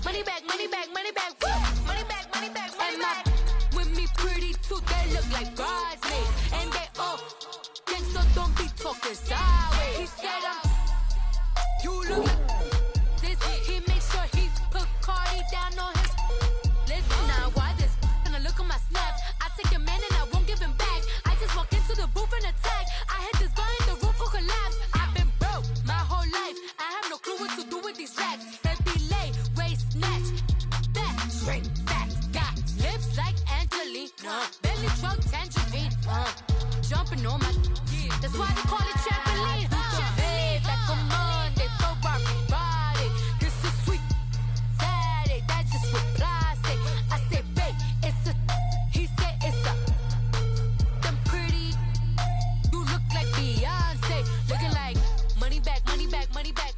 Money back, money back, money back, woo. Money back, money back, money back. With me pretty too, they look like bridesmaids. And they all think so, don't be talking sideways. He said you look like this. He makes sure he put Cardi down on his list. Now why this? Gonna look at my snap. I take your man and I won't give him back. I just walk into the booth and attack. I hit this guy in the roof will collapse. I've been broke my whole life. I have no clue what to do with these racks. They be late, waist snatch, back, straight back. Got lips like Angelina, belly truck tangerine. Jumping on my, that's why they call it trampoline. Hey, back on Monday, Ferrari body. This is sweet Saturday, that's just with plastic. I say, babe, it's a, he said it's a, them pretty, you look like Beyonce. Looking like money back, money back, money back,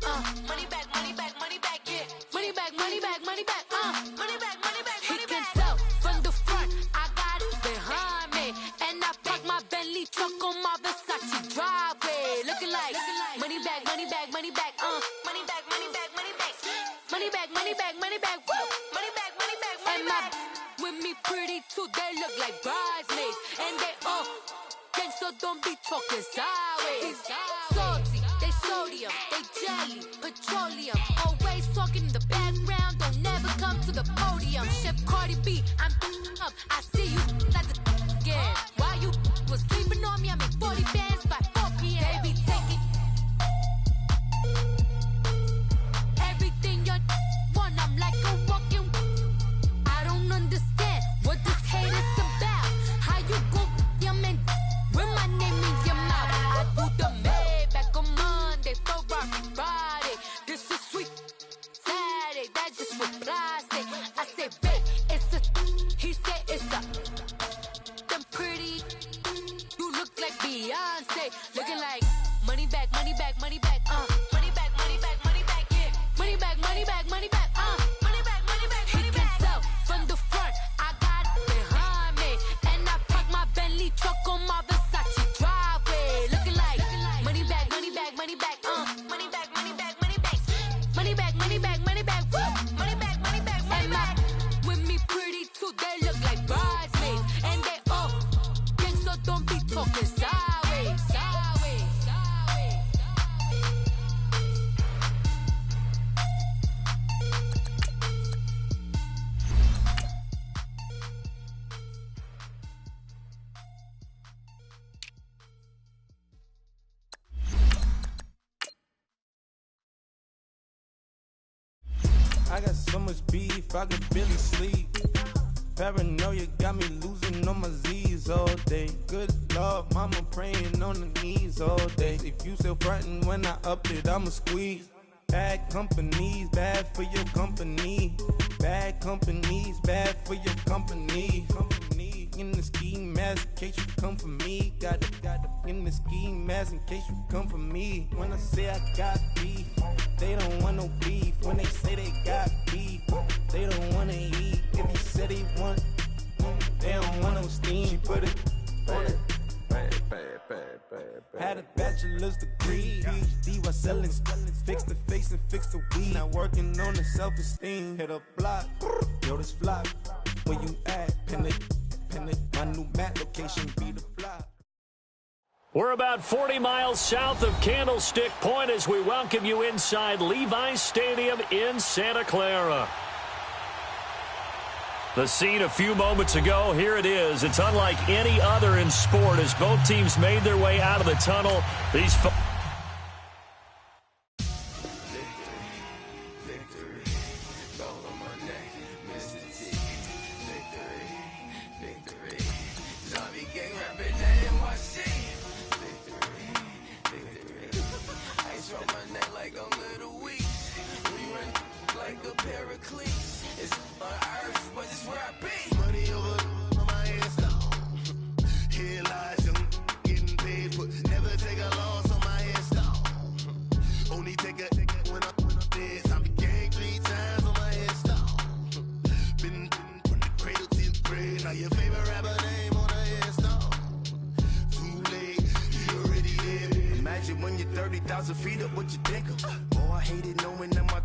money back, money back, money back, yeah. Money back, money back, money back, money back, money back, money back. He can tell from the front, I got it behind me. And I park my Bentley truck on my Versace driveway. Looking like money back, money back, money back, money back, money back, money back. Money back, money back, money back, woo. Money back, money back, money back. With me pretty too, they look like bridesmaids. And they all gang, so don't be talking sideways. Salty, they sodium, they jelly, petroleum. Always talking in the background, don't never come to the podium. Chef Cardi B, I'm up, I see you like the again. Why you was sleeping on me, I make 40 bands by 4 p.m. They be taking everything you want, I'm like a walking. I don't understand what this hate is about. How you go your man with my name in your mouth? I do the Maybach on Monday, Ferrari Friday. This is sweet Saturday, that's just with plastic. I say, babe, it's a, he said it's a, them pretty, you look like Beyonce. Looking like money back, money back, money back, money back, money back, money back, yeah. Money back, money back, money back, money back, money back, money back. He can tell from the front, I got it behind me. And I park my Bentley truck on my Versace driveway. Looking like money back, money back, money back, money back, money back, money back. Money back, money back, money back, woo. Money back, money back, money back. With me pretty too, they look like bridesmaids. And they all gang, so don't be talking sideways. Sideways, sideways. I got so much beef, I could barely sleep. Paranoia got me losing on my Z's all day. Good Lord, mama praying on the knees all day. If you still frontin' when I up it, I'ma squeeze. Bad companies, bad for your company. Bad companies, bad for your company. Company in the ski mask in case you come for me. Got it in the ski mask in case you come for me. When I say I got beef, they don't want no beef. When they say they got beef, they don't wanna eat. If you said they want, they don't want no steam. She put it on it. Had a bachelor's degree, PhD while selling. Fix the face and fix the weed. Now working on the self-esteem. Hit a block, yo this flop. Where you at? Pin it. My new mat location be the flop. We're about 40 miles south of Candlestick Point as we welcome you inside Levi's Stadium in Santa Clara. The scene a few moments ago, here it is. It's unlike any other in sport as both teams made their way out of the tunnel. These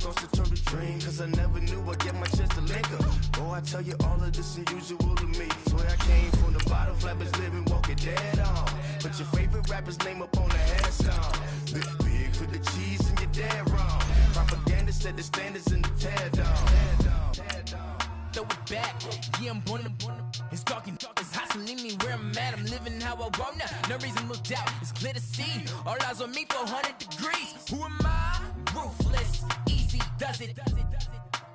sauce to turn the dream. Cause I never knew I'd get my chance to link up. Oh, I tell you all of this unusual to me. Swear I came from the bottom, flappers living, walking dead on. Put your favorite rapper's name up on the head song. Big for the cheese and you're dead wrong. Propaganda set the standards in the tear down. Throw it back, yeah, I'm born. It's dark and dark, it's hot, so leave me where I'm at. I'm living how I want now, no reason to look doubt. It's clear to see, all eyes on me for 100 degrees. Who am I? Ruthless, easy does it.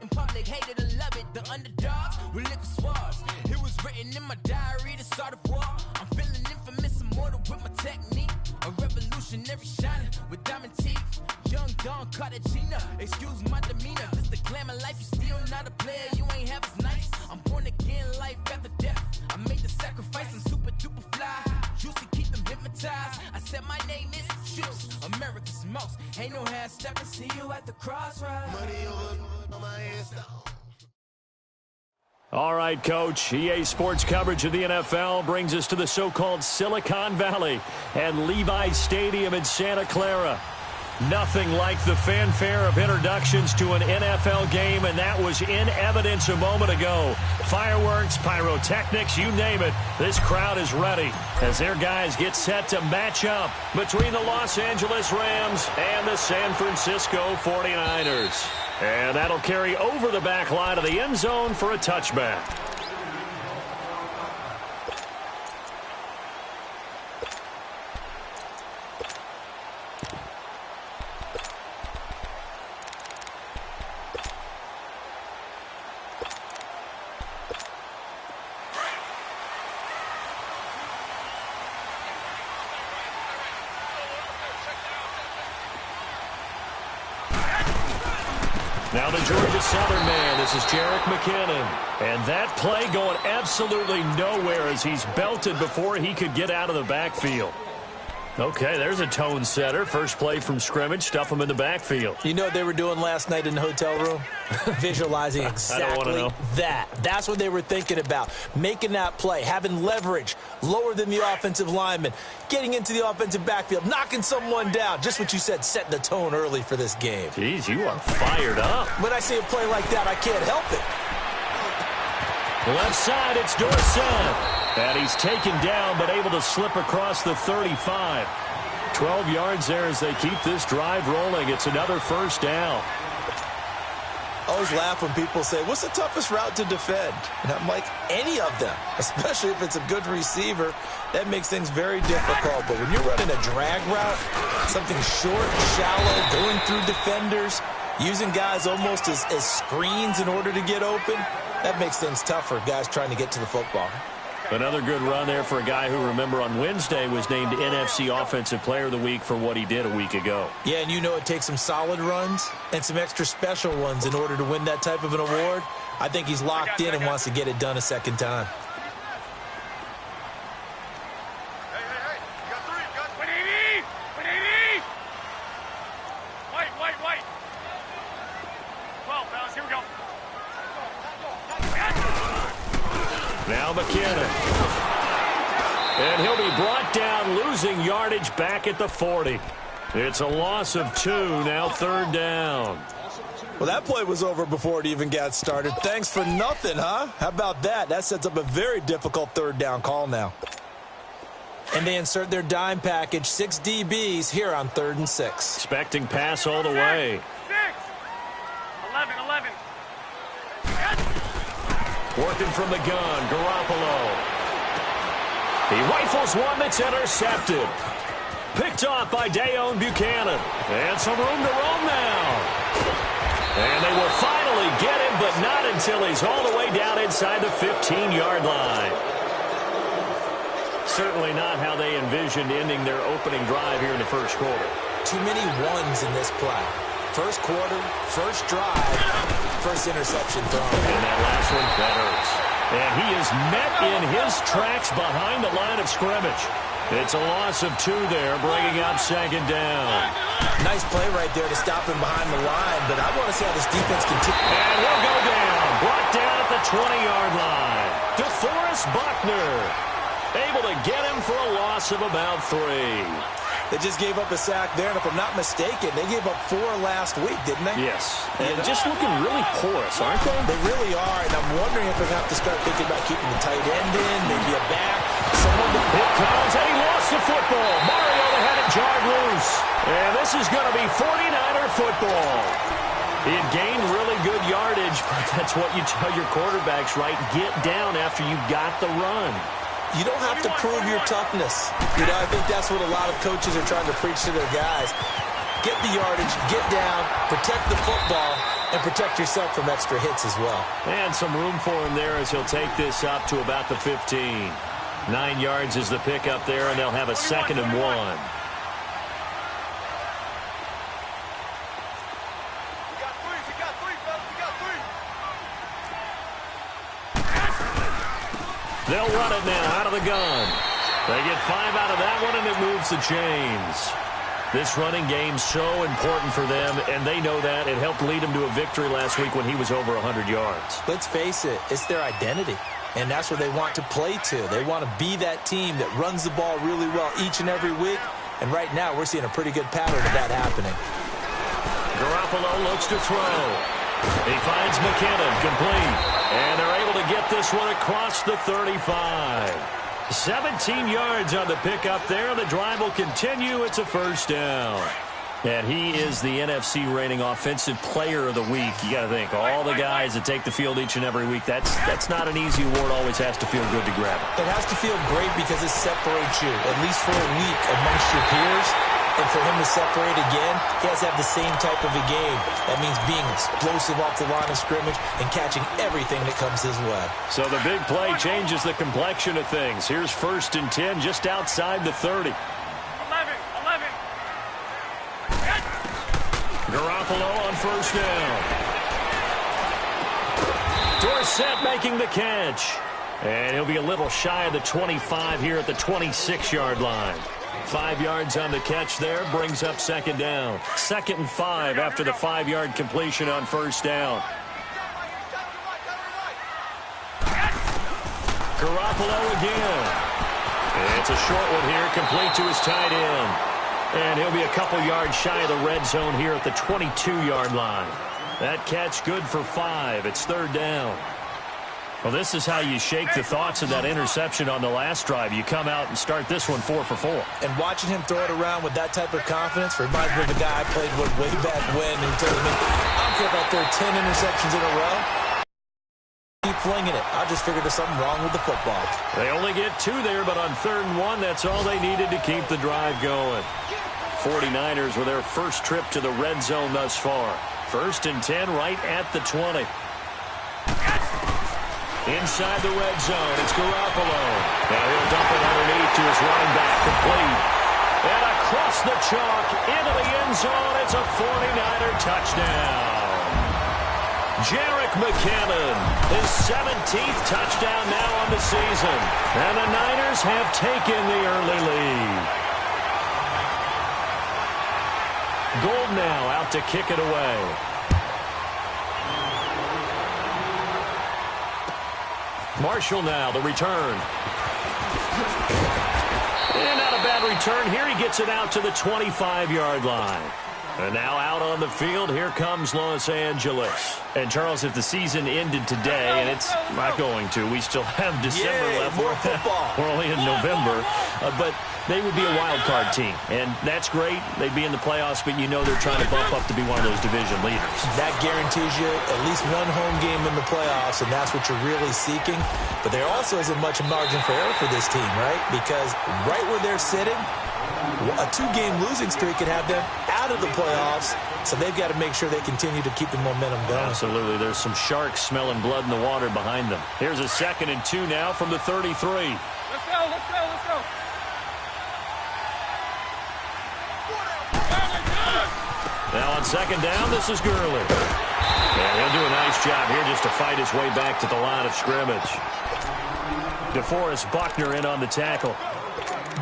In public, hated and love it. The underdogs with liquor swabs. It was written in my diary to start a war. I'm feeling infamous, immortal with my technique. A revolutionary shining with diamond teeth. Young Don Cartagena, excuse my demeanor. This the glamour life, you still not a player, you ain't half as nice. I'm born again, life after death. I made the sacrifice, I'm super duper fly. Juicy, keep them hypnotized. I said my name is Juice, America's most. Ain't no half stepping, see you at the crossroads. Money over on my hands. All right, Coach. EA Sports coverage of the NFL brings us to the so-called Silicon Valley and Levi's Stadium in Santa Clara. Nothing like the fanfare of introductions to an NFL game, and that was in evidence a moment ago. Fireworks, pyrotechnics, you name it. This crowd is ready as their guys get set to match up between the Los Angeles Rams and the San Francisco 49ers. And that'll carry over the back line of the end zone for a touchback. Now the Georgia Southern man, this is Jerick McKinnon. And that play going absolutely nowhere as he's belted before he could get out of the backfield. Okay, there's a tone setter. First play from scrimmage, stuff him in the backfield. You know what they were doing last night in the hotel room? Visualizing exactly that. That's what they were thinking about. Making that play, having leverage, lower than the offensive lineman, getting into the offensive backfield, knocking someone down. Just what you said, setting the tone early for this game. Jeez, you are fired up. When I see a play like that, I can't help it. Left side, it's Dorsett. And he's taken down, but able to slip across the 35. 12 yards there as they keep this drive rolling. It's another first down. I always laugh when people say, what's the toughest route to defend? And I'm like, any of them, especially if it's a good receiver. That makes things very difficult. But when you're running a drag route, something short, shallow, going through defenders, using guys almost as screens in order to get open, that makes things tough for guys trying to get to the football. Another good run there for a guy who, remember, on Wednesday was named NFC Offensive Player of the Week for what he did a week ago. Yeah, and you know it takes some solid runs and some extra special ones in order to win that type of an award. I think he's locked in and wants to get it done a second time. Hey, you got three, you got 180! 180! White. 12, fellas, here we go. Now McKinnon. And he'll be brought down, losing yardage back at the 40. It's a loss of 2, now third down. Well, that play was over before it even got started. Thanks for nothing, huh? How about that? That sets up a very difficult third down call now. And they insert their dime package, 6 DBs here on 3rd and 6. Expecting pass all the way. 6! 11. Working from the gun, Garoppolo. He rifles one that's intercepted. Picked off by Dayon Buchanan. And some room to roam now. And they will finally get him, but not until he's all the way down inside the 15-yard line. Certainly not how they envisioned ending their opening drive here in the first quarter. Too many ones in this play. First quarter, first drive, first interception thrown. And that last one, that hurts. And he is met in his tracks behind the line of scrimmage. It's a loss of 2 there, bringing up second down. Nice play right there to stop him behind the line, but I want to see how this defense continues. And he'll go down, brought down at the 20-yard line. DeForest Buckner, able to get him for a loss of about 3. They just gave up a sack there, and if I'm not mistaken, they gave up 4 last week, didn't they? Yes, and just looking really porous, aren't they? They really are, and I'm wondering if they're going to have to start thinking about keeping the tight end in, maybe a back. Someone that... Here comes, and he lost the football. Mario had it jarred loose, and this is going to be 49er football. He had gained really good yardage, but that's what you tell your quarterbacks, right? Get down after you got the run. You don't have to prove your toughness. You know, I think that's what a lot of coaches are trying to preach to their guys. Get the yardage, get down, protect the football, and protect yourself from extra hits as well. And some room for him there as he'll take this up to about the 15. 9 yards is the pickup there, and they'll have a 2nd and 1. They'll run it now out of the gun. They get 5 out of that one, and it moves the chains. This running game's so important for them, and they know that. It helped lead them to a victory last week when he was over 100 yards. Let's face it, it's their identity, and that's what they want to play to. They want to be that team that runs the ball really well each and every week, and right now we're seeing a pretty good pattern of that happening. Garoppolo looks to throw. He finds McKinnon, complete. And they're able to get this one across the 35. 17 yards on the pickup there. The drive will continue. It's a 1st down. And he is the NFC reigning offensive player of the week. You got to think, all the guys that take the field each and every week, that's not an easy award. Always has to feel good to grab it. It has to feel great because it separates you, at least for a week, amongst your peers. And for him to separate again, he has to have the same type of a game. That means being explosive off the line of scrimmage and catching everything that comes his way. So the big play changes the complexion of things. Here's 1st and 10 just outside the 30. 11. Garoppolo on 1st down. Dorsett making the catch. And he'll be a little shy of the 25 here at the 26-yard line. 5 yards on the catch there, brings up 2nd down. 2nd and 5 after the 5-yard completion on 1st down. Garoppolo again. And it's a short one here, complete to his tight end. And he'll be a couple yards shy of the red zone here at the 22-yard line. That catch good for 5. It's 3rd down. Well, this is how you shake the thoughts of that interception on the last drive. You come out and start this one 4 for 4. And watching him throw it around with that type of confidence reminds me of a guy I played with way back when who told me, I don't care about there 10 interceptions in a row. Keep flinging it. I just figured there's something wrong with the football. They only get 2 there, but on 3rd and 1, that's all they needed to keep the drive going. 49ers with their first trip to the red zone thus far. 1st and 10 right at the 20. Inside the red zone, it's Garoppolo. Now he'll dump it underneath to his running back, complete. And across the chalk, into the end zone, it's a 49er touchdown. Jerick McKinnon, his 17th touchdown now on the season. And the Niners have taken the early lead. Gold now out to kick it away. Marshall now, the return. And not a bad return here. He gets it out to the 25-yard line. And now out on the field, here comes Los Angeles. And, Charles, if the season ended today, and it's not going to, we still have December left. More football. We're only in November. But they would be a wild card team. And that's great. They'd be in the playoffs, but you know they're trying to bump up to be one of those division leaders. That guarantees you at least one home game in the playoffs, and that's what you're really seeking. But there also isn't much margin for error for this team, right? Because right where they're sitting, a 2-game losing streak could have them out of the playoffs, so they've got to make sure they continue to keep the momentum going. Absolutely. There's some sharks smelling blood in the water behind them. Here's a 2nd and 2 now from the 33. Let's go, let's go, let's go. Now on 2nd down, this is Gurley. And he'll do a nice job here just to fight his way back to the line of scrimmage. DeForest Buckner in on the tackle.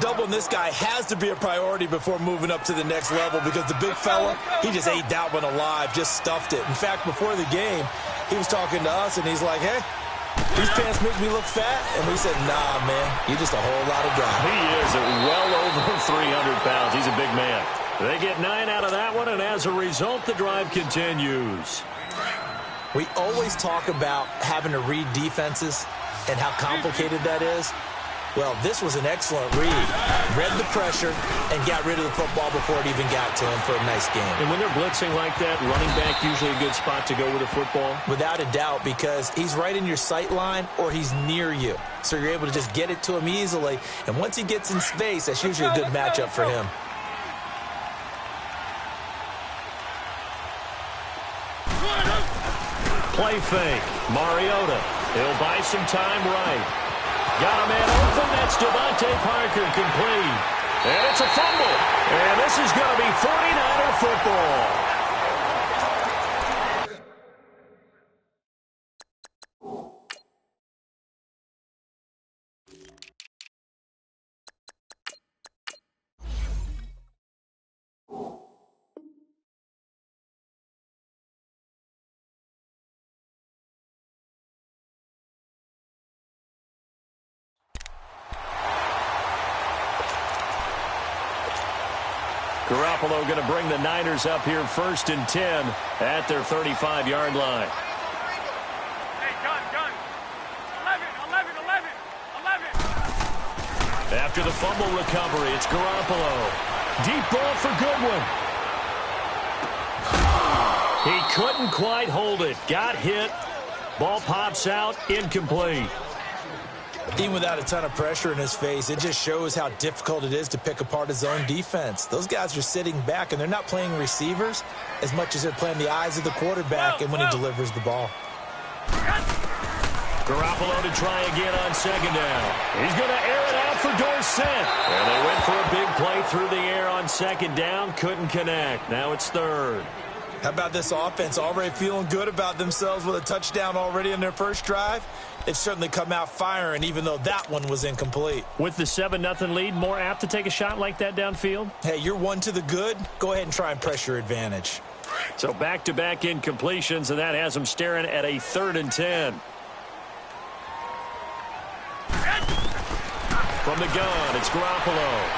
Doubling this guy has to be a priority before moving up to the next level because the big fella, he just ate that one alive, just stuffed it. In fact, before the game, he was talking to us, and he's like, hey, These pants make me look fat. And we said, nah, man, you're just a whole lot of guy. He is well over 300 pounds. He's a big man. They get 9 out of that one, and as a result, the drive continues. We always talk about having to read defenses and how complicated that is. Well, this was an excellent read. Read the pressure and got rid of the football before it even got to him for a nice game. And when they're blitzing like that, running back usually a good spot to go with a football? Without a doubt, because he's right in your sight line or he's near you. So you're able to just get it to him easily. And once he gets in space, that's usually a good matchup for him. Play fake. Mariota. He'll buy some time right. Got a man open. That's Devontae Parker, complete. And it's a fumble. And this is going to be 49er football. Garoppolo going to bring the Niners up here 1st and 10 at their 35-yard line. Hey, gun. 11. After the fumble recovery, it's Garoppolo. Deep ball for Goodwin. He couldn't quite hold it. Got hit. Ball pops out. Incomplete. Even without a ton of pressure in his face, it just shows how difficult it is to pick apart his own defense. Those guys are sitting back, and they're not playing receivers as much as they're playing the eyes of the quarterback and when he delivers the ball. Garoppolo to try again on 2nd down. He's going to air it out for Dorsett. And they went for a big play through the air on 2nd down. Couldn't connect. Now it's 3rd. How about this offense already feeling good about themselves with a touchdown already in their first drive? They've certainly come out firing, even though that one was incomplete. With the 7-0 lead, more apt to take a shot like that downfield? Hey, you're one to the good. Go ahead and try and press your advantage. So back-to-back incompletions, and that has them staring at a 3rd and 10. From the gun, it's Garoppolo.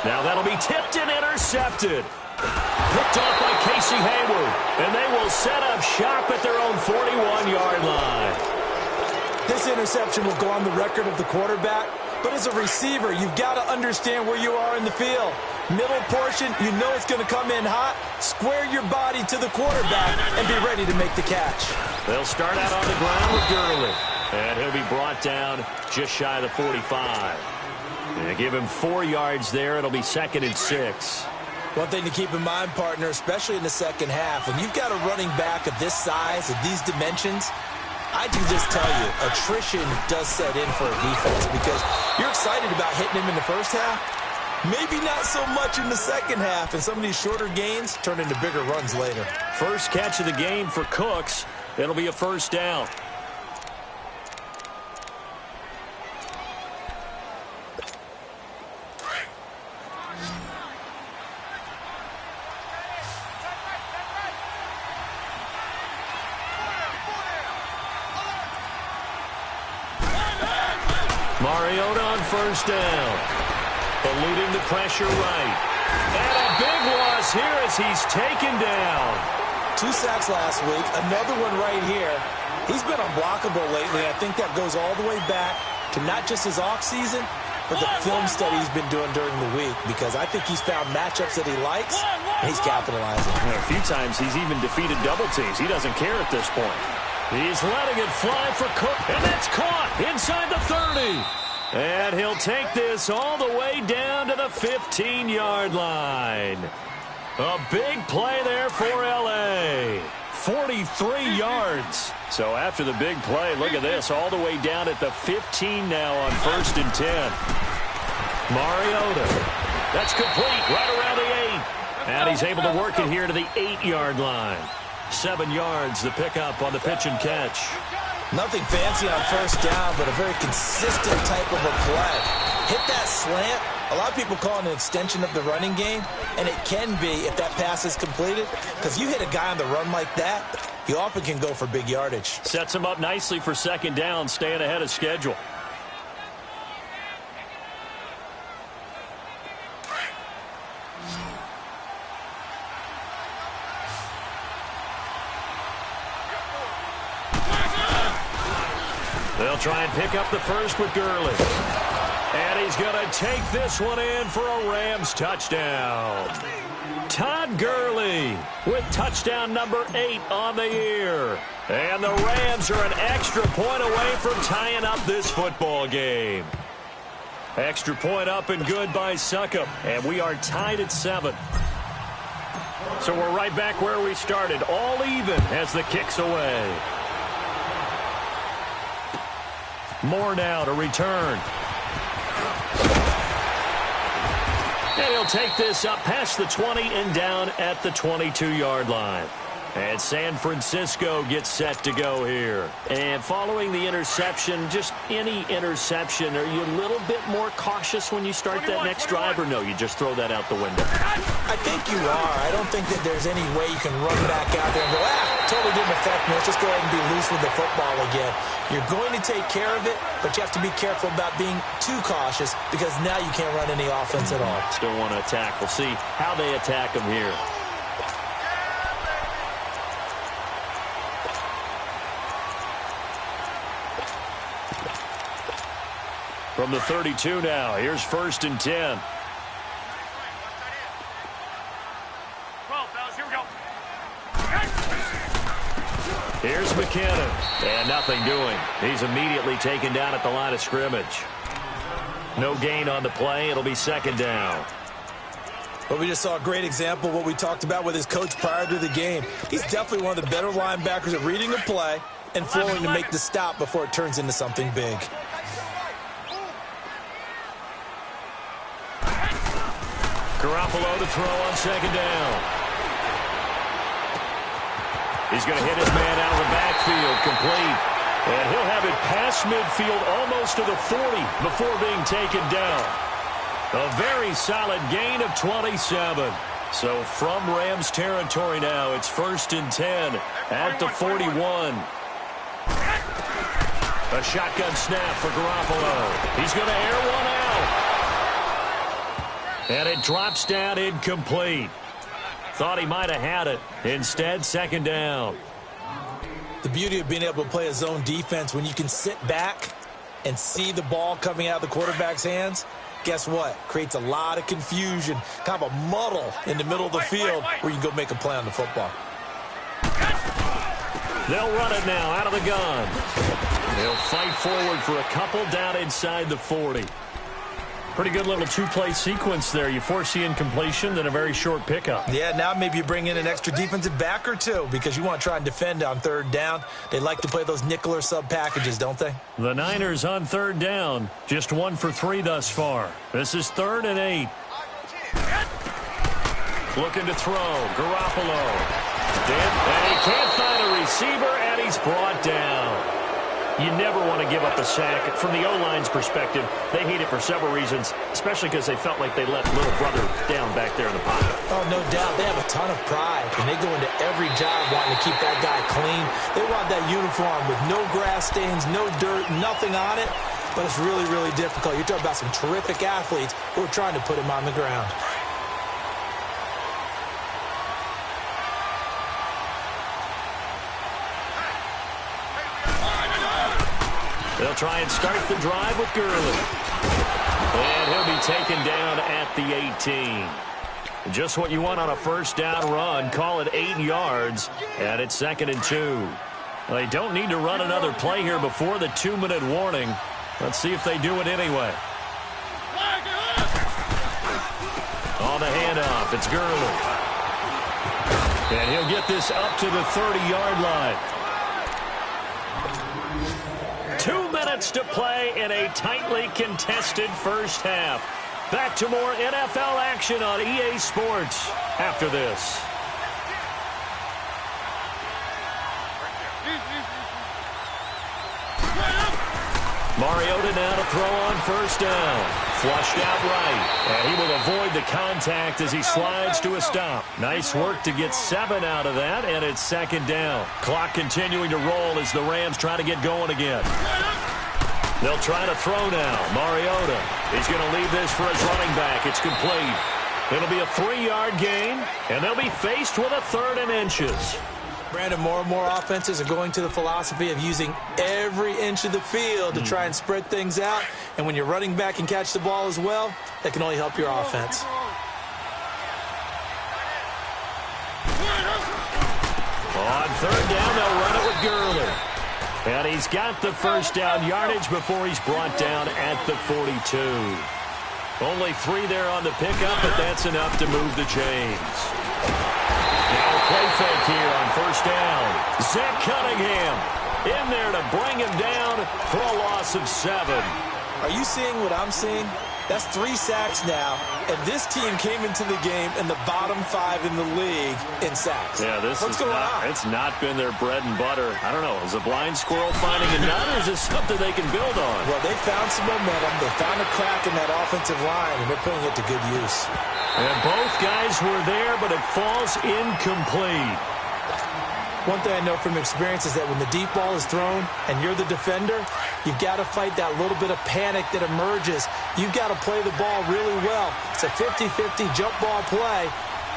Now that'll be tipped and intercepted. Picked off by Casey Hayward. And they will set up shop at their own 41-yard line. This interception will go on the record of the quarterback. But as a receiver, you've got to understand where you are in the field. Middle portion, you know it's going to come in hot. Square your body to the quarterback and be ready to make the catch. They'll start out on the ground with Gurley. And he'll be brought down just shy of the 45. They give him 4 yards there. It'll be 2nd and 6. One thing to keep in mind, partner, especially in the second half, when you've got a running back of this size, of these dimensions, I can just tell you, attrition does set in for a defense because you're excited about hitting him in the first half. Maybe not so much in the second half, and some of these shorter gains turn into bigger runs later. First catch of the game for Cooks. It'll be a 1st down. Mariota on 1st down. Eluding the pressure right. And a big loss here as he's taken down. 2 sacks last week, another one right here. He's been unblockable lately. I think that goes all the way back to not just his off-season, but the film study he's been doing during the week, because I think he's found matchups that he likes, and he's capitalizing. A few times he's even defeated double teams. He doesn't care at this point. He's letting it fly for Cook, and that's caught inside the 30. And he'll take this all the way down to the 15-yard line. A big play there for L.A. 43 yards. So after the big play, look at this, all the way down at the 15 now on 1st and 10. Mariota. That's complete right around the 8. And he's able to work it here to the 8-yard line. 7 yards, the pickup on the pitch and catch. Nothing fancy on 1st down, but a very consistent type of a play. Hit that slant. A lot of people call it an extension of the running game, and it can be if that pass is completed, because you hit a guy on the run like that, he often can go for big yardage. Sets him up nicely for second down, staying ahead of schedule. They'll try and pick up the first with Gurley. And he's going to take this one in for a Rams touchdown. Todd Gurley with touchdown number 8 on the year. And the Rams are an extra point away from tying up this football game. Extra point up and good by Succop. And we are tied at 7. So we're right back where we started, all even as the kick's away. Moore now to return. And he'll take this up past the 20 and down at the 22-yard line. And San Francisco gets set to go here. And following the interception, just any interception, are you a little bit more cautious when you start that next drive, or no, you just throw that out the window? I think you are. I don't think that there's any way you can run back out there and go, totally didn't affect me. Let's just go ahead and be loose with the football again. You're going to take care of it, but you have to be careful about being too cautious because now you can't run any offense at all. Still want to attack. We'll see how they attack them here. From the 32 now, here's 1st and 10. 12, fellas, here we go. Here's McKinnon, and nothing doing. He's immediately taken down at the line of scrimmage. No gain on the play. It'll be 2nd down. But we just saw a great example of what we talked about with his coach prior to the game. He's definitely one of the better linebackers at reading a play and flowing to make the stop before it turns into something big. Garoppolo to throw on 2nd down. He's going to hit his man out of the backfield, complete. And he'll have it past midfield almost to the 40 before being taken down. A very solid gain of 27. So from Rams territory now, it's 1st and 10 at the 41. A shotgun snap for Garoppolo. He's going to air one out. And it drops down incomplete. Thought he might have had it. Instead, 2nd down. The beauty of being able to play a zone defense when you can sit back and see the ball coming out of the quarterback's hands, guess what? Creates a lot of confusion, kind of a muddle in the middle of the field where you can go make a play on the football. They'll run it now out of the gun. They'll fight forward for a couple down inside the 40. Pretty good little two-play sequence there. You force the incompletion, then a very short pickup. Yeah, now maybe you bring in an extra defensive back or two because you want to try and defend on 3rd down. They like to play those nickel or sub packages, don't they? The Niners on 3rd down. Just 1 for 3 thus far. This is 3rd and 8. Looking to throw. Garoppolo. And he can't find a receiver, and he's brought down. You never want to give up a sack. From the O-line's perspective, they hate it for several reasons, especially because they felt like they let little brother down back there in the pocket. Oh, no doubt. They have a ton of pride, and they go into every job wanting to keep that guy clean. They want that uniform with no grass stains, no dirt, nothing on it, but it's really, really difficult. You're talking about some terrific athletes who are trying to put him on the ground. They'll try and start the drive with Gurley. And he'll be taken down at the 18. Just what you want on a 1st down run. Call it 8 yards, and it's 2nd and 2. They don't need to run another play here before the 2-minute warning. Let's see if they do it anyway. On the handoff, it's Gurley. And he'll get this up to the 30-yard line. 2 minutes to play in a tightly contested first half. Back to more NFL action on EA Sports after this. Mariota now to throw on 1st down. Flushed out right, and he will avoid the contact as he slides to a stop. Nice work to get 7 out of that, and it's second down. Clock continuing to roll as the Rams try to get going again. They'll try to throw now. Mariota is going to leave this for his running back. It's complete. It'll be a 3-yard gain, and they'll be faced with a 3rd and inches. Brandon, more and more offenses are going to the philosophy of using every inch of the field to try and spread things out. And when you're running back and catch the ball as well, that can only help your offense. On 3rd down, they'll run it with Gurley. And he's got the first down yardage before he's brought down at the 42. Only 3 there on the pickup, but that's enough to move the chains. Now a play fake here on 1st down. Zach Cunningham in there to bring him down for a loss of 7. Are you seeing what I'm seeing? That's 3 sacks now, and this team came into the game in the bottom 5 in the league in sacks. Yeah, What's going on? It's not been their bread and butter. I don't know. Is a blind squirrel finding a nut, or is this something they can build on? Well, they found some momentum. They found a crack in that offensive line, and they're putting it to good use. And both guys were there, but it falls incomplete. One thing I know from experience is that when the deep ball is thrown and you're the defender, you've got to fight that little bit of panic that emerges. You've got to play the ball really well. It's a 50-50 jump ball play.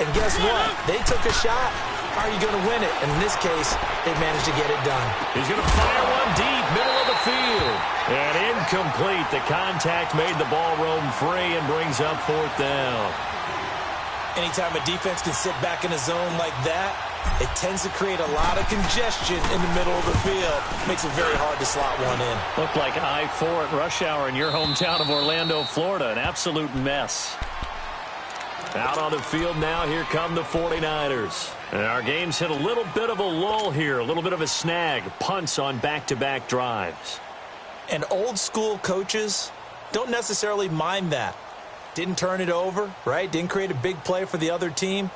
And guess what? They took a shot. How are you going to win it? And in this case, they managed to get it done. He's going to fire one deep, middle of the field. And incomplete. The contact made the ball roam free and brings up 4th down. Anytime a defense can sit back in a zone like that, it tends to create a lot of congestion in the middle of the field. Makes it very hard to slot one in. Looked like I-4 at rush hour in your hometown of Orlando, Florida. An absolute mess. Out on the field now, here come the 49ers. And our game's hit a little bit of a lull here, a little bit of a snag. Punts on back-to-back drives. And old school coaches don't necessarily mind that. Didn't turn it over, right? Didn't create a big play for the other team.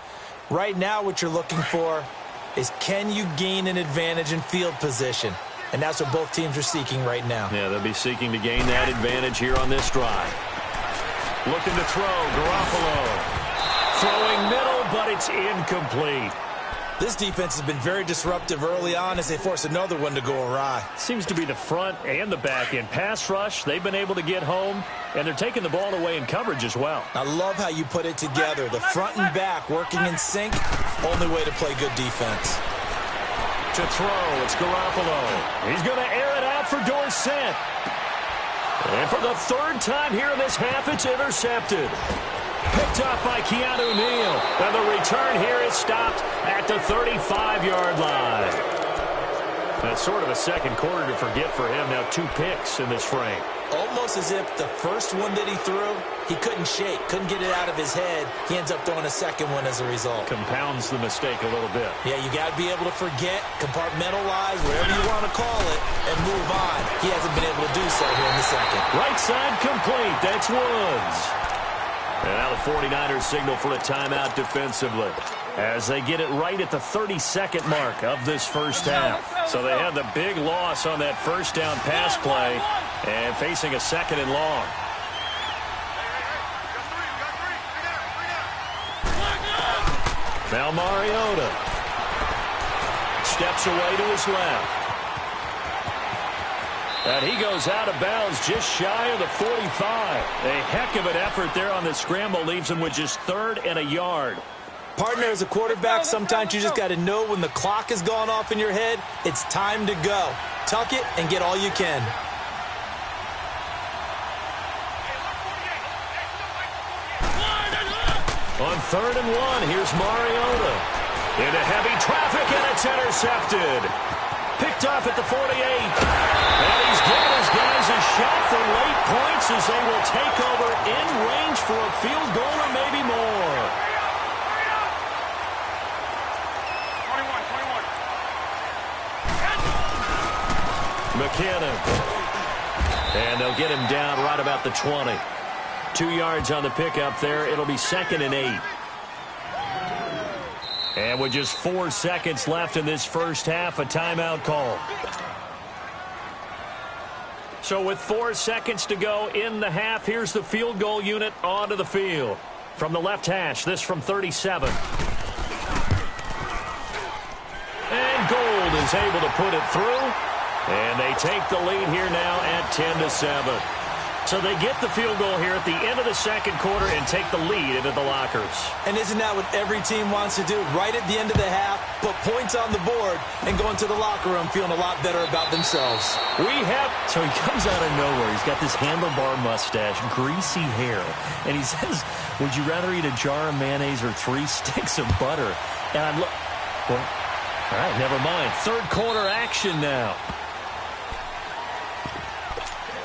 Right now, what you're looking for is, can you gain an advantage in field position? And that's what both teams are seeking right now. Yeah, they'll be seeking to gain that advantage here on this drive. Looking to throw, Garoppolo. Throwing middle, but it's incomplete. This defense has been very disruptive early on as they force another one to go awry. Seems to be the front and the back end. Pass rush, they've been able to get home, and they're taking the ball away in coverage as well. I love how you put it together. The front and back working in sync, only way to play good defense. To throw, it's Garoppolo. He's going to air it out for Dorsett. And for the 3rd time here in this half, it's intercepted. Picked up by Keanu Neal. And the return here is stopped at the 35-yard line. That's sort of a second quarter to forget for him. Now 2 picks in this frame. Almost as if the first one that he threw, he couldn't shake, couldn't get it out of his head. He ends up throwing a second one as a result. Compounds the mistake a little bit. Yeah, you got to be able to forget, compartmentalize, whatever you want to call it, and move on. He hasn't been able to do so here in the second. Right side complete. That's Woods. And now the 49ers signal for a timeout defensively as they get it right at the 32nd mark of this first half. So they had the big loss on that first down pass play and facing a 2nd and long. Now Mariota steps away to his left. And he goes out of bounds just shy of the 45. A heck of an effort there on the scramble leaves him with just 3rd and a yard. Partner, as a quarterback, sometimes you just got to know when the clock has gone off in your head, it's time to go. Tuck it and get all you can. On 3rd and 1, here's Mariota. Into heavy traffic, and it's intercepted. Picked off at the 48. And he's giving his guys a shot for late points as they will take over in range for a field goal or maybe more. 21. McKinnon. And they'll get him down right about the 20. 2 yards on the pickup there. It'll be 2nd and 8. And with just 4 seconds left in this first half, a timeout call. So with 4 seconds to go in the half, here's the field goal unit onto the field. From the left hash, this from 37. And Gold is able to put it through. And they take the lead here now at 10-7. So they get the field goal here at the end of the second quarter and take the lead into the lockers. And isn't that what every team wants to do? Right at the end of the half, put points on the board, and go into the locker room feeling a lot better about themselves. So he comes out of nowhere. He's got this handlebar mustache, greasy hair, and he says, would you rather eat a jar of mayonnaise or 3 sticks of butter? And I'm well, all right, never mind. Third quarter action now.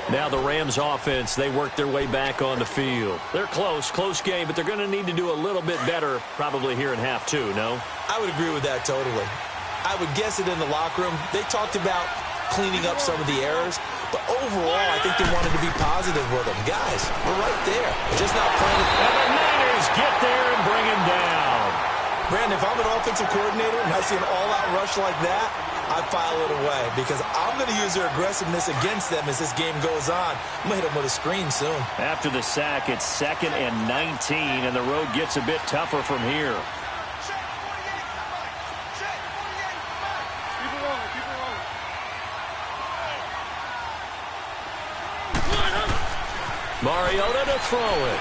Now the Rams offense, they work their way back on the field. They're close game, but they're going to need to do a little bit better probably here in half 2, no? I would agree with that totally. I would guess it in the locker room. They talked about cleaning up some of the errors, but overall I think they wanted to be positive with them. Guys, we're right there. Just not playing. And the Niners get there and bring him down. Brandon, if I'm an offensive coordinator and I see an all-out rush like that, I file it away because I'm going to use their aggressiveness against them as this game goes on. I'm going to hit them with a screen soon. After the sack, it's 2nd and 19, and the road gets a bit tougher from here. Mariota to throw it.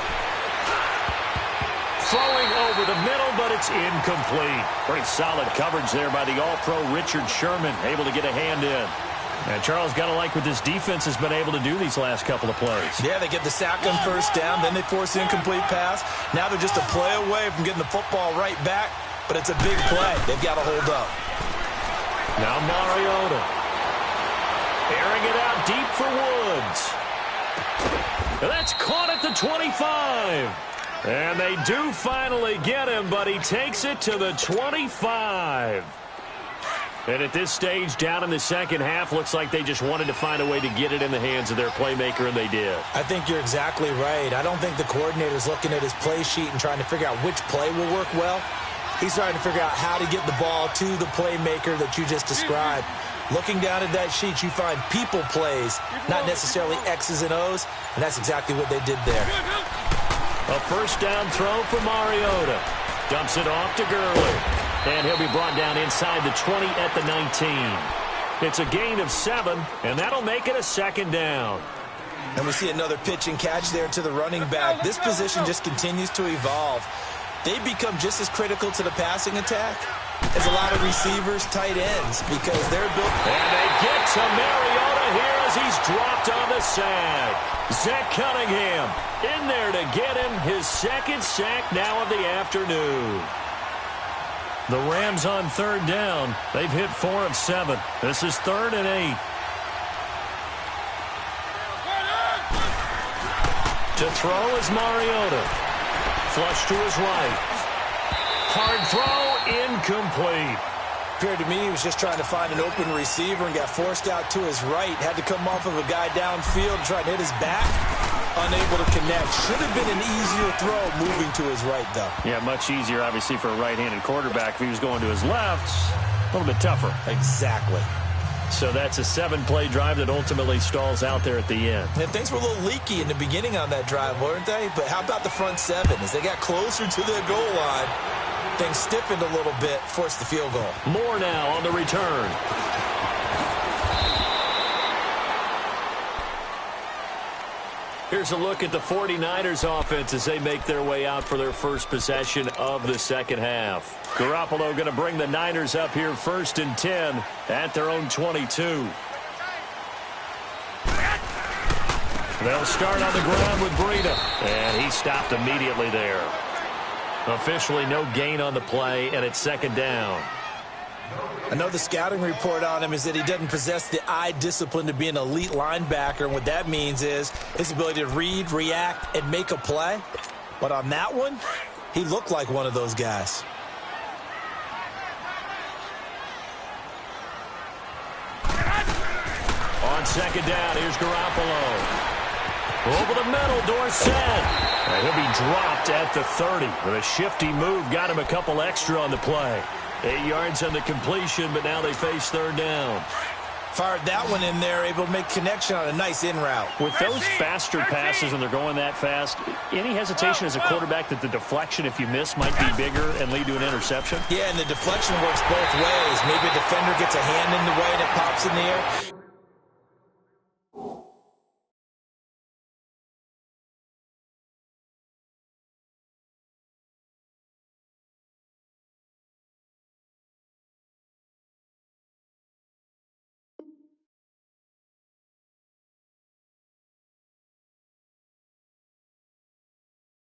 Throwing over the middle, but it's incomplete. Pretty solid coverage there by the All-Pro Richard Sherman, able to get a hand in. And Charles, got to like what this defense has been able to do these last couple of plays. Yeah, they get the sack on first down, then they force the incomplete pass. Now they're just a play away from getting the football right back, but it's a big play. They've got to hold up. Now Mariota. Airing it out deep for Woods. That's caught at the 25. And they do finally get him, but he takes it to the 25. And at this stage, down in the second half, looks like they just wanted to find a way to get it in the hands of their playmaker, and they did. I think you're exactly right. I don't think the coordinator's looking at his play sheet and trying to figure out which play will work well. He's trying to figure out how to get the ball to the playmaker that you just described. Looking down at that sheet, you find people plays, not necessarily X's and O's, and that's exactly what they did there. A first down throw for Mariota. Dumps it off to Gurley. And he'll be brought down inside the 20 at the 19. It's a gain of 7, and that'll make it a second down. And we see another pitch and catch there to the running back. This position just continues to evolve. They become just as critical to the passing attack as a lot of receivers, tight ends, because they're built. And they get to Mariota here as he's dropped on the sack. Zach Cunningham in there to get him his second sack now of the afternoon. The Rams on third down. They've hit 4 of 7. This is 3rd and 8. To throw is Mariota. Flush to his right. Hard throw, incomplete. Appeared to me he was just trying to find an open receiver and got forced out to his right. Had to come off of a guy downfield and try to hit his back. Unable to connect. Should have been an easier throw moving to his right, though. Yeah, much easier, obviously, for a right-handed quarterback. If he was going to his left, a little bit tougher. Exactly. So that's a 7-play drive that ultimately stalls out there at the end. And things were a little leaky in the beginning on that drive, weren't they? But how about the front 7? As they got closer to their goal line, things stiffened a little bit, forced the field goal. More now on the return. Here's a look at the 49ers offense as they make their way out for their first possession of the second half. Garoppolo going to bring the Niners up here 1st and 10 at their own 22. They'll start on the ground with Breida, and he stopped immediately there. Officially no gain on the play, and it's 2nd down. I know the scouting report on him is that he doesn't possess the eye discipline to be an elite linebacker, and what that means is his ability to read, react, and make a play. But on that one, he looked like one of those guys. On 2nd down, here's Garoppolo. Over the middle, Dorsett. And he'll be dropped at the 30. With a shifty move, got him a couple extra on the play. 8 yards on the completion, but now they face 3rd down. Fired that one in there, able to make connection on a nice in route. With those faster passes and they're going that fast, any hesitation as a quarterback that the deflection, if you miss, might be bigger and lead to an interception? Yeah, and the deflection works both ways. Maybe a defender gets a hand in the way and it pops in the air.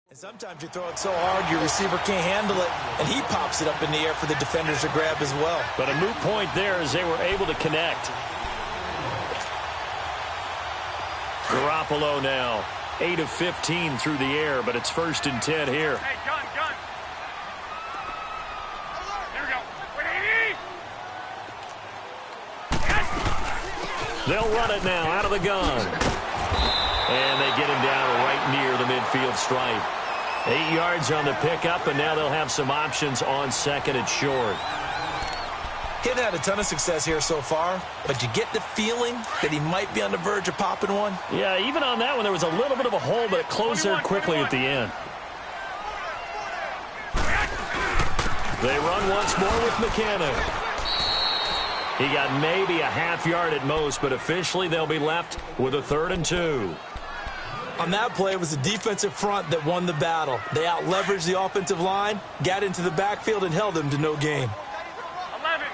And sometimes you throw it so hard your receiver can't handle it, and he pops it up in the air for the defenders to grab as well. But a moot point there as they were able to connect. Garoppolo now, 8 of 15 through the air, but it's 1st and 10 here. Hey, gun. Here we go. 180. They'll run it now out of the gun. And they get him down right near the midfield stripe. 8 yards on the pickup, and now they'll have some options on 2nd and short. He hadn't had a ton of success here so far, but you get the feeling that he might be on the verge of popping one. Yeah, even on that one, there was a little bit of a hole, but it closed there quickly at the end. They run once more with McKinnon. He got maybe a half yard at most, but officially they'll be left with a 3rd and 2. On that play, it was the defensive front that won the battle. They out-leveraged the offensive line, got into the backfield, and held them to no gain. 11.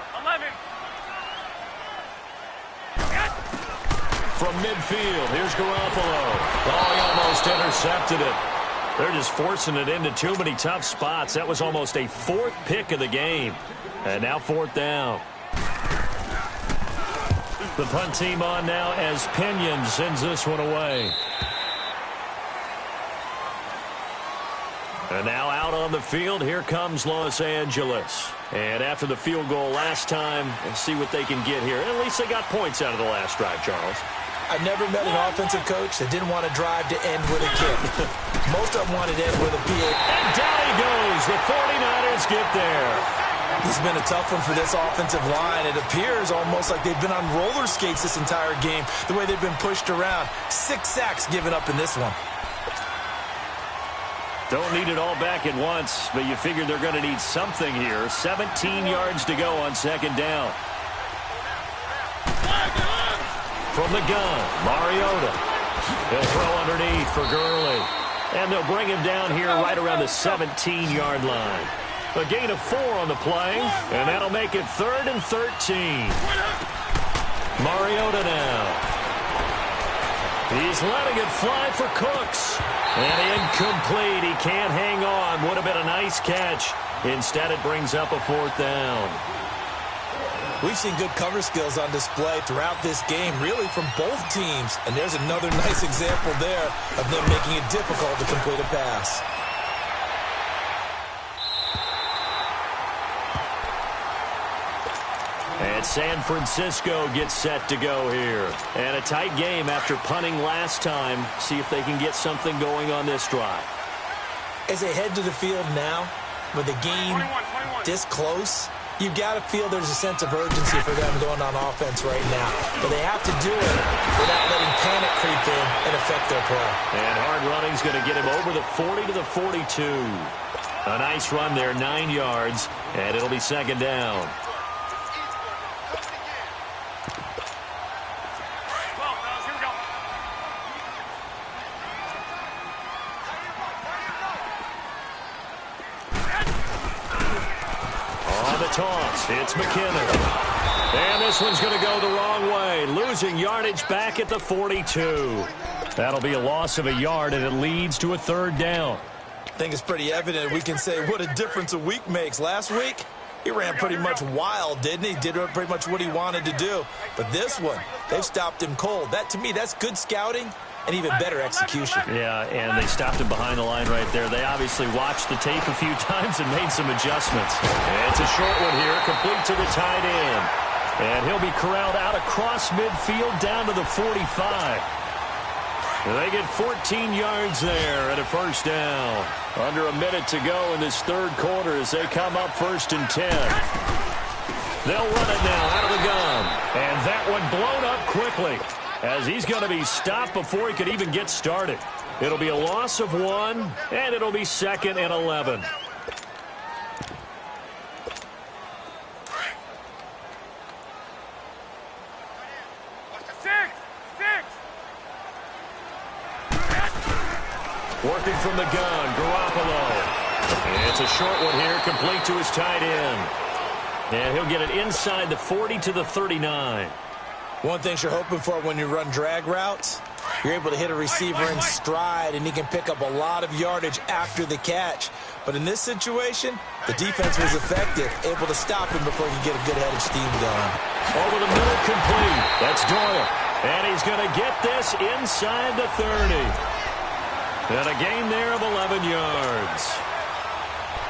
From midfield, here's Garoppolo. Oh, he almost intercepted it. They're just forcing it into too many tough spots. That was almost a 4th pick of the game. And now 4th down. The punt team on now as Pinion sends this one away. And now out on the field, here comes Los Angeles. And after the field goal last time, let's see what they can get here. At least they got points out of the last drive, Charles. I've never met an offensive coach that didn't want to drive to end with a kick. Most of them wanted to end with a PA. And down he goes. The 49ers get there. This has been a tough one for this offensive line. It appears almost like they've been on roller skates this entire game, the way they've been pushed around. 6 sacks given up in this one. Don't need it all back at once, but you figure they're going to need something here. 17 yards to go on 2nd down. From the gun, Mariota. He'll throw underneath for Gurley. And they'll bring him down here right around the 17-yard line. A gain of 4 on the play, and that'll make it 3rd and 13. Mariota now. He's letting it fly for Cooks. And incomplete. He can't hang on. Would have been a nice catch. Instead, it brings up a 4th down. We've seen good cover skills on display throughout this game, really from both teams. And there's another nice example there of them making it difficult to complete a pass. And San Francisco gets set to go here. And a tight game after punting last time. See if they can get something going on this drive. As they head to the field now, with the game 21. this close, you've got to feel there's a sense of urgency for them going on offense right now. But they have to do it without letting panic creep in and affect their play. And hard running's going to get him over the 40 to the 42. A nice run there, 9 yards, and it'll be 2nd down. Toss. It's McKinnon. And this one's going to go the wrong way. Losing yardage back at the 42. That'll be a loss of a yard, and it leads to a 3rd down. I think it's pretty evident. We can say what a difference a week makes. Last week, he ran pretty much wild, didn't he? Did pretty much what he wanted to do. But this one, they've stopped him cold. That, to me, that's good scouting and even better execution. Yeah, and they stopped him behind the line right there. They obviously watched the tape a few times and made some adjustments. And it's a short one here, complete to the tight end. And he'll be corralled out across midfield down to the 45. They get 14 yards there and a 1st down. Under a minute to go in this 3rd quarter as they come up 1st and 10. They'll run it now out of the gun. And that one blows quickly, as he's going to be stopped before he could even get started. It'll be a loss of 1, and it'll be 2nd and 11. Working from the gun, Garoppolo. It's a short one here, complete to his tight end. And he'll get it inside the 40 to the 39. One thing you're hoping for when you run drag routes, you're able to hit a receiver in stride, and he can pick up a lot of yardage after the catch. But in this situation, the defense was effective, able to stop him before he could get a good head of steam going. Over the middle, complete. That's Doyle. And he's going to get this inside the 30. And a gain there of 11 yards.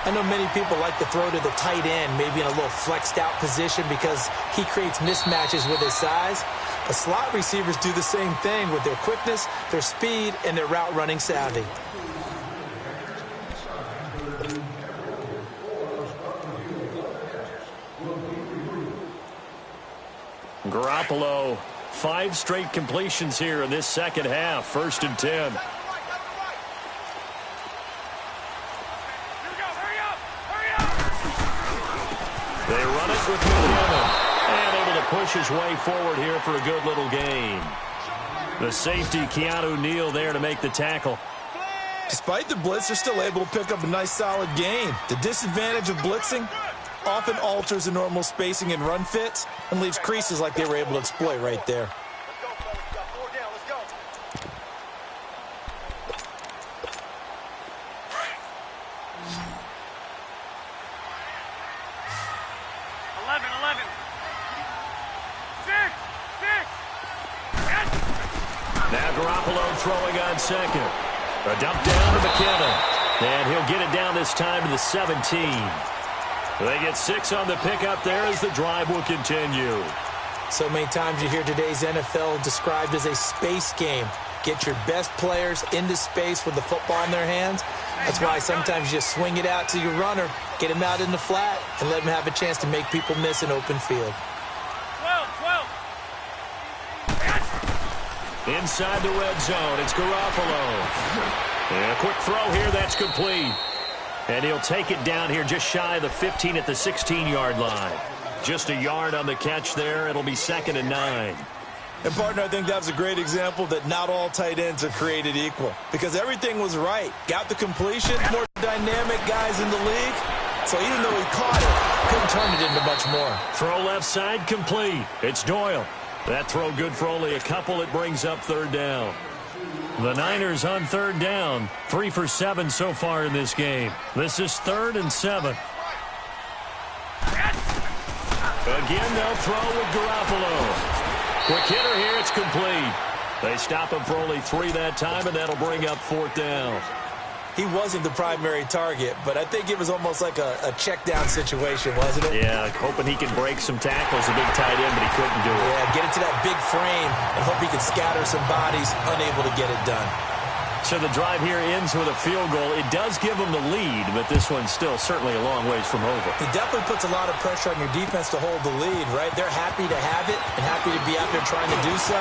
I know many people like to throw to the tight end, maybe in a little flexed out position because he creates mismatches with his size. But slot receivers do the same thing with their quickness, their speed, and their route running savvy. Garoppolo, 5 straight completions here in this second half. 1st and 10. They run it with McKinnon, and able to push his way forward here for a good little gain. The safety, Keanu Neal, there to make the tackle. Despite the blitz, they're still able to pick up a nice solid gain. The disadvantage of blitzing often alters the normal spacing and run fits and leaves creases like they were able to exploit right there. Now Garoppolo throwing on second. A dump down to McKinnon. And he'll get it down this time to the 17. They get 6 on the pickup there as the drive will continue. So many times you hear today's NFL described as a space game. Get your best players into space with the football in their hands. That's why sometimes you just swing it out to your runner, get him out in the flat, and let him have a chance to make people miss an open field. Inside the red zone, it's Garoppolo. And a quick throw here, that's complete. And he'll take it down here just shy of the 15 at the 16-yard line. Just a yard on the catch there. It'll be 2nd and 9. And, partner, I think that was a great example that not all tight ends are created equal. Because everything was right. Got the completion, more dynamic guys in the league. So even though he caught it, couldn't turn it into much more. Throw left side, complete. It's Doyle. That throw good for only a couple. It brings up 3rd down. The Niners on 3rd down. 3 for 7 so far in this game. This is 3rd and 7. Again, they'll throw with Garoppolo. Quick hitter here. It's complete. They stop him for only 3 that time, and that'll bring up 4th down. He wasn't the primary target, but I think it was almost like a check-down situation, wasn't it? Yeah, hoping he can break some tackles, a big tight end, but he couldn't do it. Yeah, get it to that big frame and hope he can scatter some bodies, unable to get it done. So the drive here ends with a field goal. It does give them the lead, but this one's still certainly a long ways from over. It definitely puts a lot of pressure on your defense to hold the lead, right? They're happy to have it and happy to be out there trying to do so.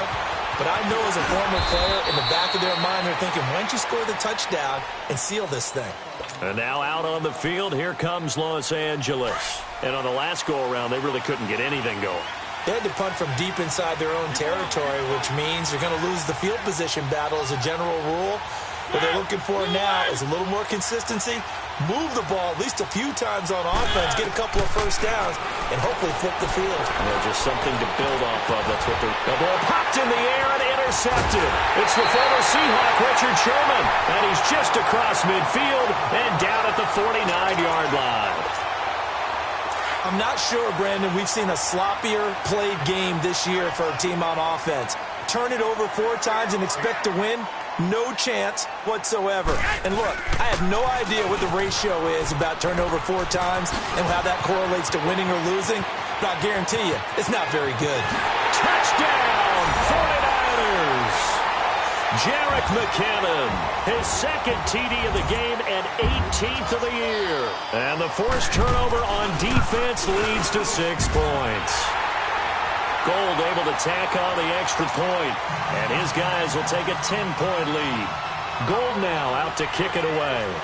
But I know as a former player, in the back of their mind, they're thinking, why don't you score the touchdown and seal this thing? And now out on the field, here comes Los Angeles. And on the last go-around, they really couldn't get anything going. They had to punt from deep inside their own territory, which means you're going to lose the field position battle as a general rule. What they're looking for now is a little more consistency, move the ball at least a few times on offense, get a couple of first downs, and hopefully flip the field. Yeah, just something to build off of. That's what they're... The ball popped in the air and intercepted. It's the former Seahawk, Richard Sherman, and he's just across midfield and down at the 49-yard line. I'm not sure, Brandon, we've seen a sloppier played game this year for a team on offense. Turn it over 4 times and expect to win? No chance whatsoever. And look, I have no idea what the ratio is about turnover 4 times and how that correlates to winning or losing, but I'll guarantee you, it's not very good. Touchdown, 49ers! Jerick McKinnon, his 2nd TD of the game and 18th of the year. And the forced turnover on defense leads to 6 points. Gold able to tack on the extra point, and his guys will take a 10-point lead. Gold now out to kick it away.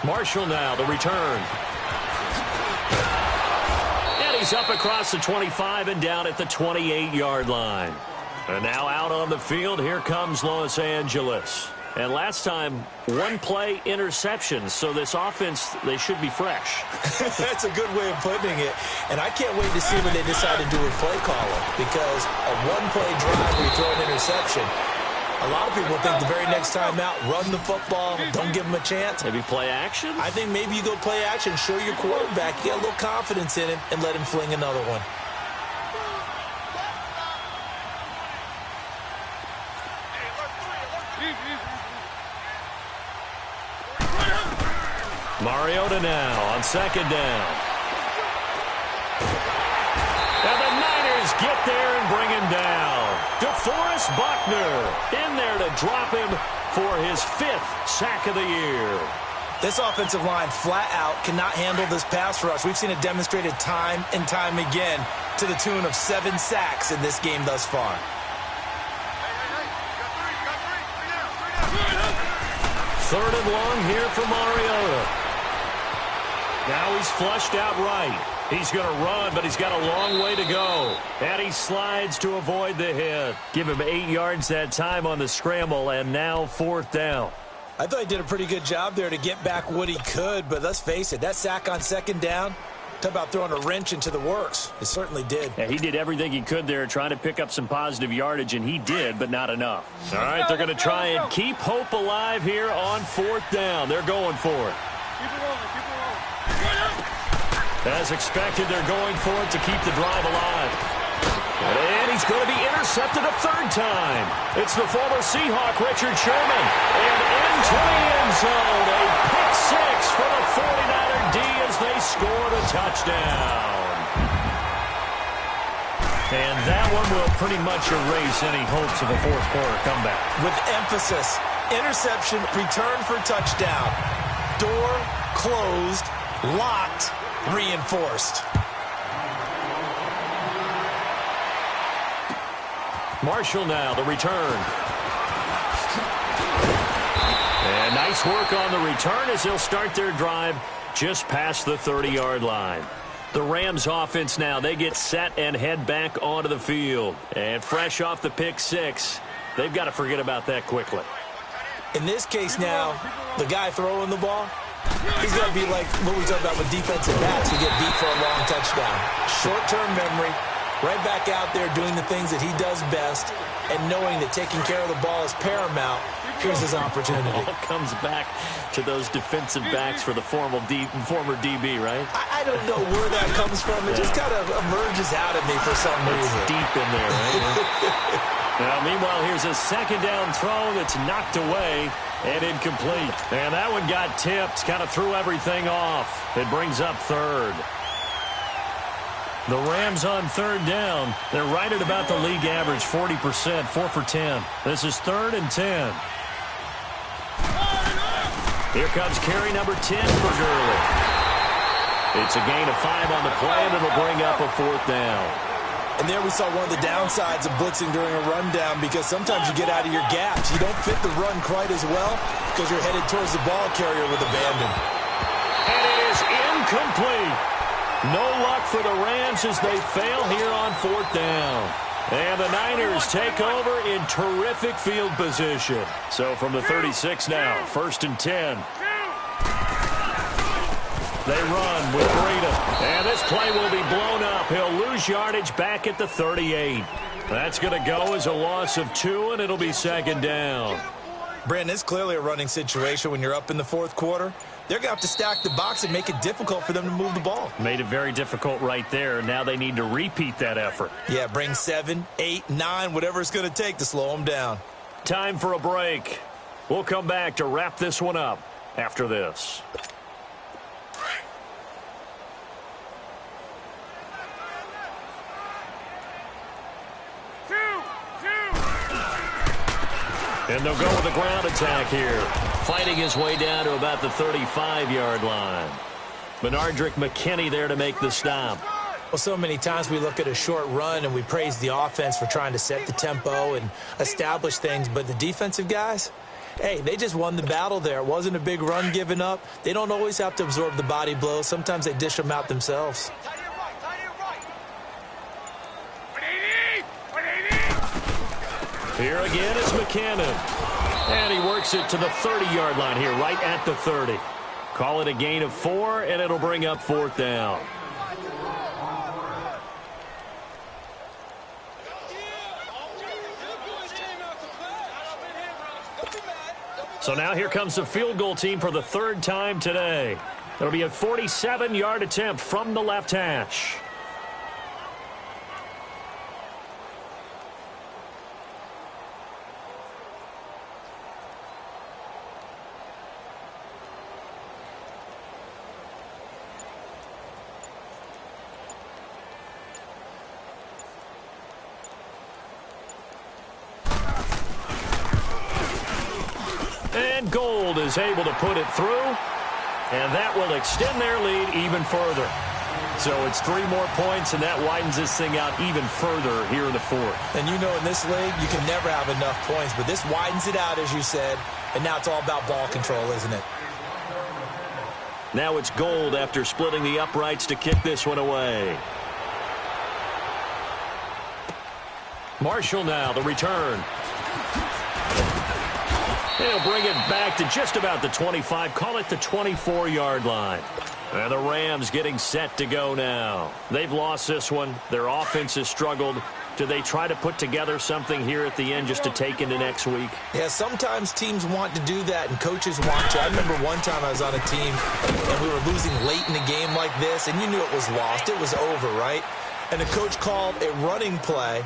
Marshall now, the return. And he's up across the 25 and down at the 28-yard line. And now out on the field, here comes Los Angeles. And last time, one-play interception, so this offense, they should be fresh. That's a good way of putting it. And I can't wait to see what they decide to do with play calling, because a one-play drive where you throw an interception, a lot of people think the very next time out, run the football, don't give them a chance. Maybe play action? I think maybe you go play action, show your quarterback, you get a little confidence in him, and let him fling another one. Mariota now on second down. And the Niners get there and bring him down. DeForest Buckner in there to drop him for his 5th sack of the year. This offensive line flat out cannot handle this pass rush. We've seen it demonstrated time and time again to the tune of 7 sacks in this game thus far. Third and long here for Mariota. Now he's flushed out right. He's going to run, but he's got a long way to go. And he slides to avoid the hit. Give him 8 yards that time on the scramble, and now 4th down. I thought he did a pretty good job there to get back what he could, but let's face it, that sack on second down, talk about throwing a wrench into the works. It certainly did. Yeah, he did everything he could there trying to pick up some positive yardage, and he did, but not enough. All right, they're going to try and keep hope alive here on 4th down. They're going for it. Keep it rolling, keep it rolling. As expected, they're going for it to keep the drive alive. And he's going to be intercepted a 3rd time. It's the former Seahawk, Richard Sherman. And into the end zone, a pick 6 for the 49er D as they scored a touchdown. And that one will pretty much erase any hopes of a 4th quarter comeback. With emphasis, interception, return for touchdown. Door closed, locked, reinforced. Marshall now, the return. And nice work on the return as they'll start their drive just past the 30-yard line. The Rams offense now, they get set and head back onto the field. And fresh off the pick 6, they've got to forget about that quickly. In this case now, the guy throwing the ball, he's going to be like what we talk about with defensive backs who get beat for a long touchdown. Short-term memory, right back out there doing the things that he does best, and knowing that taking care of the ball is paramount. Here's his opportunity. It all comes back to those defensive backs for the former DB, right? I don't know where that comes from. It just kind of emerges out of me for some reason. It's deep in there, right? Now, meanwhile, here's a second down throw that's knocked away and incomplete. And that one got tipped, kind of threw everything off. It brings up 3rd. The Rams on 3rd down. They're right at about the league average, 40%, 4 for 10. This is 3rd and 10. Here comes carry number 10 for Gurley. It's a gain of 5 on the play, and it'll bring up a 4th down. And there we saw one of the downsides of blitzing during a rundown, because sometimes you get out of your gaps. You don't fit the run quite as well because you're headed towards the ball carrier with abandon. And it is incomplete. No luck for the Rams as they fail here on 4th down. And the Niners take over in terrific field position. So from the 36 now, 1st and 10. They run with Breida. And this play will be blown up. He'll lose yardage back at the 38. That's going to go as a loss of 2, and it'll be 2nd down. Brandon, it's clearly a running situation when you're up in the 4th quarter. They're going to have to stack the box and make it difficult for them to move the ball. Made it very difficult right there. Now they need to repeat that effort. Yeah, bring 7, 8, 9, whatever it's going to take to slow them down. Time for a break. We'll come back to wrap this one up after this. And they'll go with a ground attack here. Fighting his way down to about the 35-yard line. Benardrick McKinney there to make the stop. Well, so many times we look at a short run and we praise the offense for trying to set the tempo and establish things, but the defensive guys, hey, they just won the battle there. It wasn't a big run given up. They don't always have to absorb the body blows. Sometimes they dish them out themselves. Here again is McKinnon. And he works it to the 30-yard line here, right at the 30. Call it a gain of 4, and it'll bring up 4th down. So now here comes the field goal team for the 3rd time today. It'll be a 47-yard attempt from the left hash. And Gold is able to put it through, and that will extend their lead even further. So it's 3 more points, and that widens this thing out even further here in the 4th. And you know, in this league, you can never have enough points, but this widens it out, as you said, and now it's all about ball control, isn't it? Now it's Gold after splitting the uprights to kick this one away. Marshall now, the return. He'll bring it back to just about the 25, call it the 24-yard line. And the Rams getting set to go now. They've lost this one. Their offense has struggled. Do they try to put together something here at the end just to take into next week? Yeah, sometimes teams want to do that and coaches want to. I remember one time I was on a team and we were losing late in a game like this, and you knew it was lost. It was over, right? And the coach called a running play